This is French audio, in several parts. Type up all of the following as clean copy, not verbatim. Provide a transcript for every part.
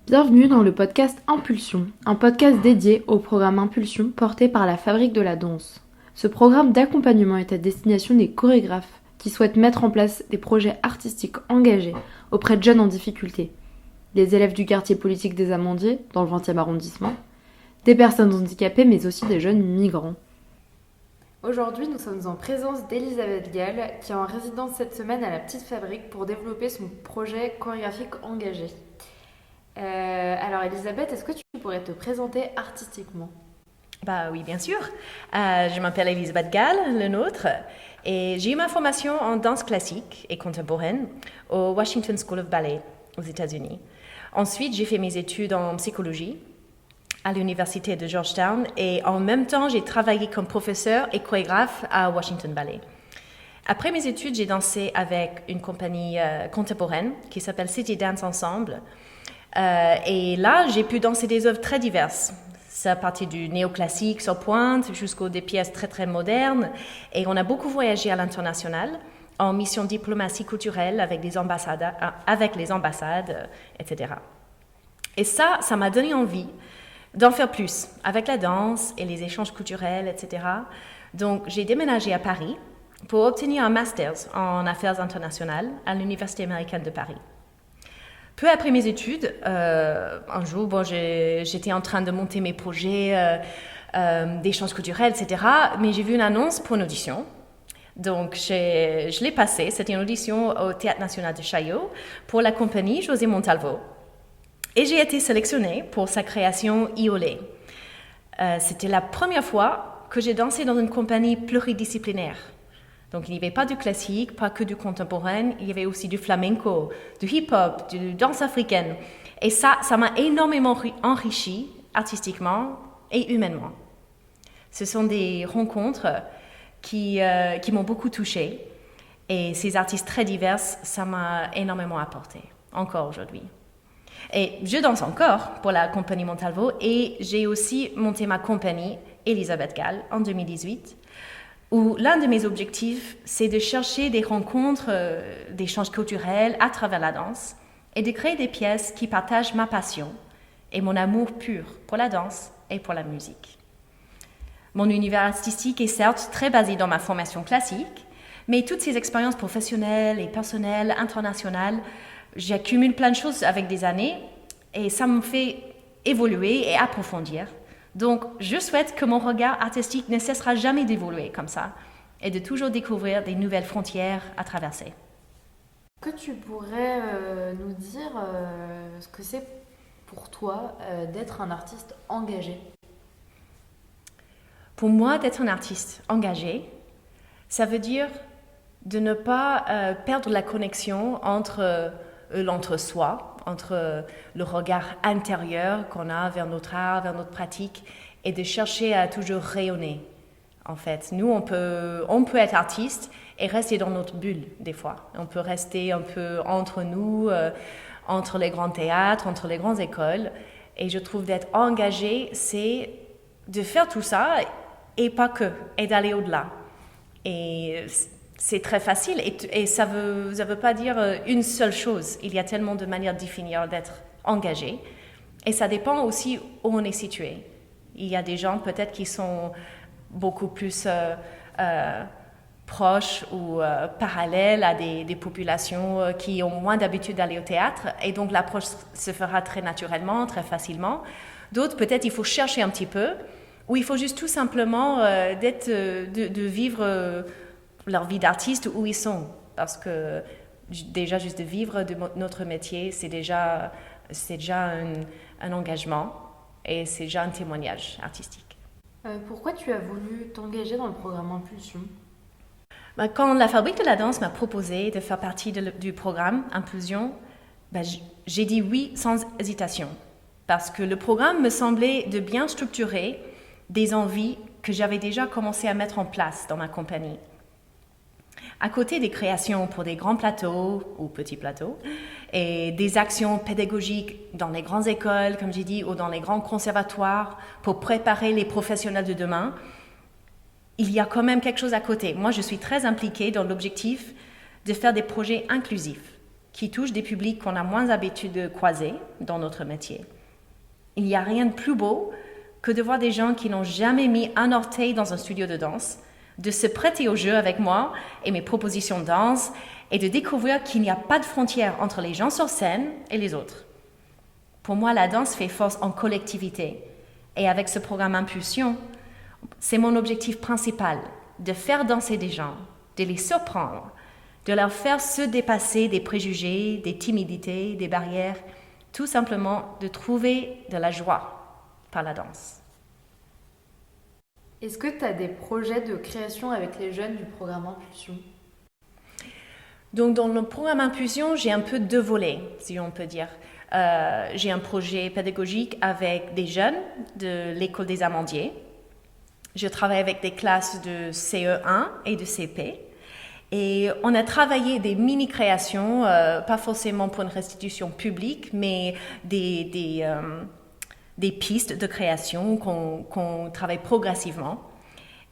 Bienvenue dans le podcast Impulsion, un podcast dédié au programme Impulsion porté par la Fabrique de la Danse. Ce programme d'accompagnement est à destination des chorégraphes qui souhaitent mettre en place des projets artistiques engagés auprès de jeunes en difficulté, des élèves du quartier politique des Amandiers, dans le 20e arrondissement, des personnes handicapées mais aussi des jeunes migrants. Aujourd'hui, nous sommes en présence d'Elisabeth Gall, qui est en résidence cette semaine à la Petite Fabrique pour développer son projet chorégraphique engagé. Alors Elisabeth, est-ce que tu pourrais te présenter artistiquement? Bah oui, bien sûr. Je m'appelle Elisabeth Gall, le nôtre, et j'ai eu ma formation en danse classique et contemporaine au Washington School of Ballet aux États-Unis. Ensuite, j'ai fait mes études en psychologie à l'université de Georgetown et en même temps, j'ai travaillé comme professeur et chorégraphe à Washington Ballet. Après mes études, j'ai dansé avec une compagnie contemporaine qui s'appelle City Dance Ensemble. Et là, j'ai pu danser des œuvres très diverses. Ça partit du néoclassique sur pointe jusqu'aux des pièces très très modernes. Et on a beaucoup voyagé à l'international en mission diplomatie culturelle avec les ambassades, etc. Et ça m'a donné envie d'en faire plus avec la danse et les échanges culturels, etc. Donc, j'ai déménagé à Paris pour obtenir un master en affaires internationales à l'Université américaine de Paris. Peu après mes études, un jour, j'étais en train de monter mes projets d'échanges culturels, etc. Mais j'ai vu une annonce pour une audition. Donc, je l'ai passée. C'était une audition au Théâtre national de Chaillot pour la compagnie José Montalvo. Et j'ai été sélectionnée pour sa création Iolé. C'était la première fois que j'ai dansé dans une compagnie pluridisciplinaire. Donc, il n'y avait pas du classique, pas que du contemporain, il y avait aussi du flamenco, du hip-hop, du danse africaine. Et ça m'a énormément enrichi artistiquement et humainement. Ce sont des rencontres qui m'ont beaucoup touchée. Et ces artistes très divers, ça m'a énormément apporté, encore aujourd'hui. Et je danse encore pour la compagnie Montalvo et j'ai aussi monté ma compagnie, Elisabeth Gall, en 2018. Où l'un de mes objectifs, c'est de chercher des rencontres, d'échanges culturels à travers la danse et de créer des pièces qui partagent ma passion et mon amour pur pour la danse et pour la musique. Mon univers artistique est certes très basé dans ma formation classique, mais toutes ces expériences professionnelles et personnelles, internationales, j'accumule plein de choses avec des années et ça me fait évoluer et approfondir. Donc, je souhaite que mon regard artistique ne cessera jamais d'évoluer comme ça et de toujours découvrir des nouvelles frontières à traverser. Est-ce que tu pourrais nous dire ce que c'est pour toi d'être un artiste engagé? Pour moi, d'être un artiste engagé, ça veut dire de ne pas perdre la connexion entre l'entre-soi, entre le regard intérieur qu'on a vers notre art, vers notre pratique, et de chercher à toujours rayonner, en fait. Nous, on peut être artiste et rester dans notre bulle, des fois. On peut rester un peu entre nous, entre les grands théâtres, entre les grandes écoles. Et je trouve d'être engagé, c'est de faire tout ça, et pas que, et d'aller au-delà. Et c'est très facile et ça veut pas dire une seule chose. Il y a tellement de manières de définir d'être engagé. Et ça dépend aussi où on est situé. Il y a des gens peut-être qui sont beaucoup plus proches ou parallèles à des populations qui ont moins d'habitude d'aller au théâtre. Et donc l'approche se fera très naturellement, très facilement. D'autres, peut-être il faut chercher un petit peu, ou il faut juste tout simplement de vivre leur vie d'artiste où ils sont. Parce que déjà, juste de vivre de notre métier, c'est déjà un engagement et c'est déjà un témoignage artistique. Pourquoi tu as voulu t'engager dans le programme Impulsion? Quand la Fabrique de la Danse m'a proposé de faire partie du programme Impulsion, j'ai dit oui sans hésitation. Parce que le programme me semblait de bien structurer des envies que j'avais déjà commencé à mettre en place dans ma compagnie. À côté des créations pour des grands plateaux ou petits plateaux et des actions pédagogiques dans les grandes écoles, comme j'ai dit, ou dans les grands conservatoires pour préparer les professionnels de demain, il y a quand même quelque chose à côté. Moi, je suis très impliquée dans l'objectif de faire des projets inclusifs qui touchent des publics qu'on a moins l'habitude de croiser dans notre métier. Il n'y a rien de plus beau que de voir des gens qui n'ont jamais mis un orteil dans un studio de danse, de se prêter au jeu avec moi et mes propositions de danse, et de découvrir qu'il n'y a pas de frontière entre les gens sur scène et les autres. Pour moi, la danse fait force en collectivité. Et avec ce programme Impulsion, c'est mon objectif principal, de faire danser des gens, de les surprendre, de leur faire se dépasser des préjugés, des timidités, des barrières, tout simplement de trouver de la joie par la danse. Est-ce que tu as des projets de création avec les jeunes du programme Impulsion ? Donc, dans le programme Impulsion, j'ai un peu deux volets, si on peut dire. J'ai un projet pédagogique avec des jeunes de l'école des Amandiers. Je travaille avec des classes de CE1 et de CP. Et on a travaillé des mini-créations, pas forcément pour une restitution publique, mais des pistes de création qu'on travaille progressivement.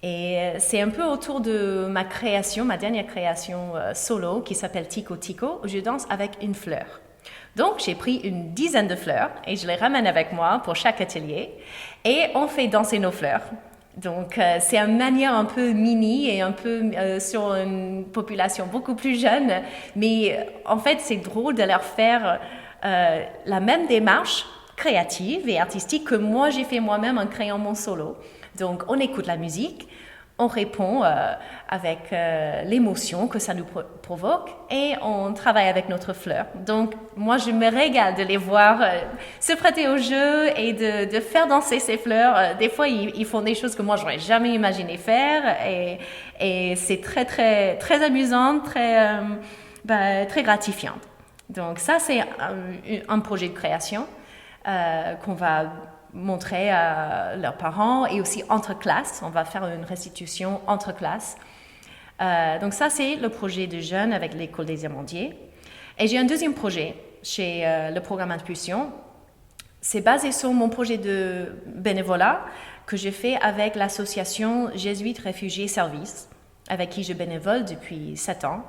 Et c'est un peu autour de ma création, ma dernière création solo, qui s'appelle Tico Tico, où je danse avec une fleur. Donc, j'ai pris une dizaine de fleurs et je les ramène avec moi pour chaque atelier. Et on fait danser nos fleurs. Donc, c'est une manière un peu mini et un peu sur une population beaucoup plus jeune. Mais en fait, c'est drôle de leur faire la même démarche créative et artistique que moi, j'ai fait moi-même en créant mon solo. Donc, on écoute la musique, on répond avec l'émotion que ça nous provoque et on travaille avec notre fleur. Donc, moi, je me régale de les voir se prêter au jeu et de faire danser ces fleurs. Des fois, ils font des choses que moi, j'aurais jamais imaginé faire et c'est très, très, très amusant, très, très gratifiant. Donc, ça, c'est un projet de création qu'on va montrer à leurs parents et aussi entre classes. On va faire une restitution entre classes. Donc ça, c'est le projet de jeunes avec l'école des Amandiers. Et j'ai un deuxième projet chez le programme Impulsion. C'est basé sur mon projet de bénévolat que je fais avec l'association Jésuites Réfugiés Service, avec qui je bénévole depuis 7 ans.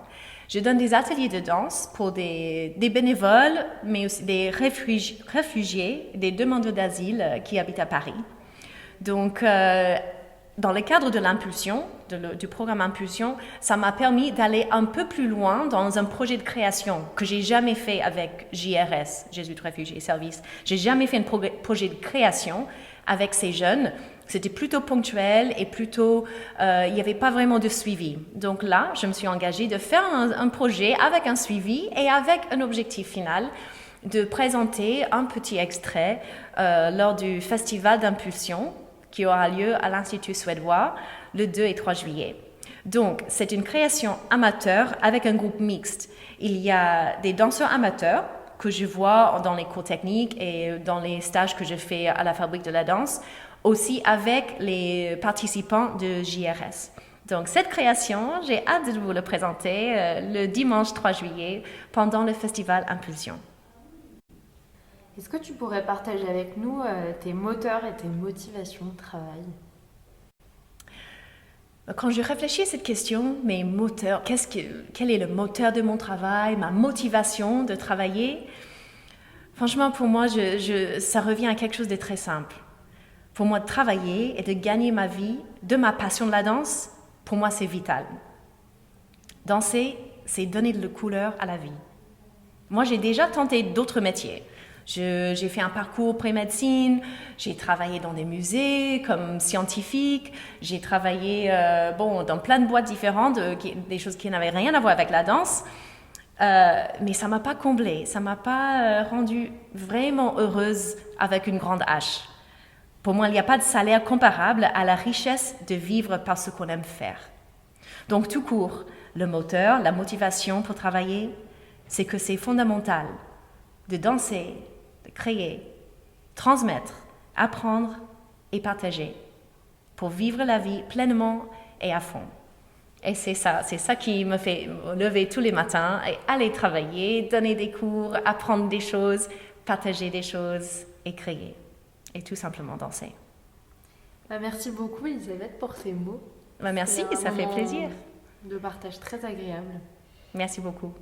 Je donne des ateliers de danse pour des bénévoles, mais aussi des réfugiés, des demandeurs d'asile qui habitent à Paris. Donc, dans le cadre de l'impulsion, du programme Impulsion, ça m'a permis d'aller un peu plus loin dans un projet de création que j'ai jamais fait avec JRS, Jésuites Réfugiés Service. J'ai jamais fait un projet de création avec ces jeunes. C'était plutôt ponctuel et plutôt, il n'y avait pas vraiment de suivi. Donc là, je me suis engagée de faire un projet avec un suivi et avec un objectif final de présenter un petit extrait lors du Festival d'Impulsion qui aura lieu à l'Institut suédois le 2 et 3 juillet. Donc, c'est une création amateur avec un groupe mixte. Il y a des danseurs amateurs que je vois dans les cours techniques et dans les stages que je fais à la Fabrique de la danse, aussi avec les participants de JRS. Donc, cette création, j'ai hâte de vous le présenter le dimanche 3 juillet pendant le festival Impulsion. Est-ce que tu pourrais partager avec nous tes moteurs et tes motivations de travail ? Quand je réfléchis à cette question, mes moteurs, quel est le moteur de mon travail, ma motivation de travailler ? Franchement, pour moi, ça revient à quelque chose de très simple. Pour moi, de travailler et de gagner ma vie de ma passion de la danse, pour moi, c'est vital. Danser, c'est donner de la couleur à la vie. Moi, j'ai déjà tenté d'autres métiers. J'ai fait un parcours pré-médecine, j'ai travaillé dans des musées comme scientifique, j'ai travaillé dans plein de boîtes différentes, des choses qui n'avaient rien à voir avec la danse, mais ça ne m'a pas comblée, ça ne m'a pas rendue vraiment heureuse avec une grande H. Pour moi, il n'y a pas de salaire comparable à la richesse de vivre par ce qu'on aime faire. Donc, tout court, le moteur, la motivation pour travailler, c'est que c'est fondamental de danser, de créer, transmettre, apprendre et partager pour vivre la vie pleinement et à fond. Et c'est ça qui me fait lever tous les matins et aller travailler, donner des cours, apprendre des choses, partager des choses et créer. Et tout simplement danser. Merci beaucoup Elisabeth pour ces mots. Merci, ça fait plaisir. De partage très agréable. Merci beaucoup.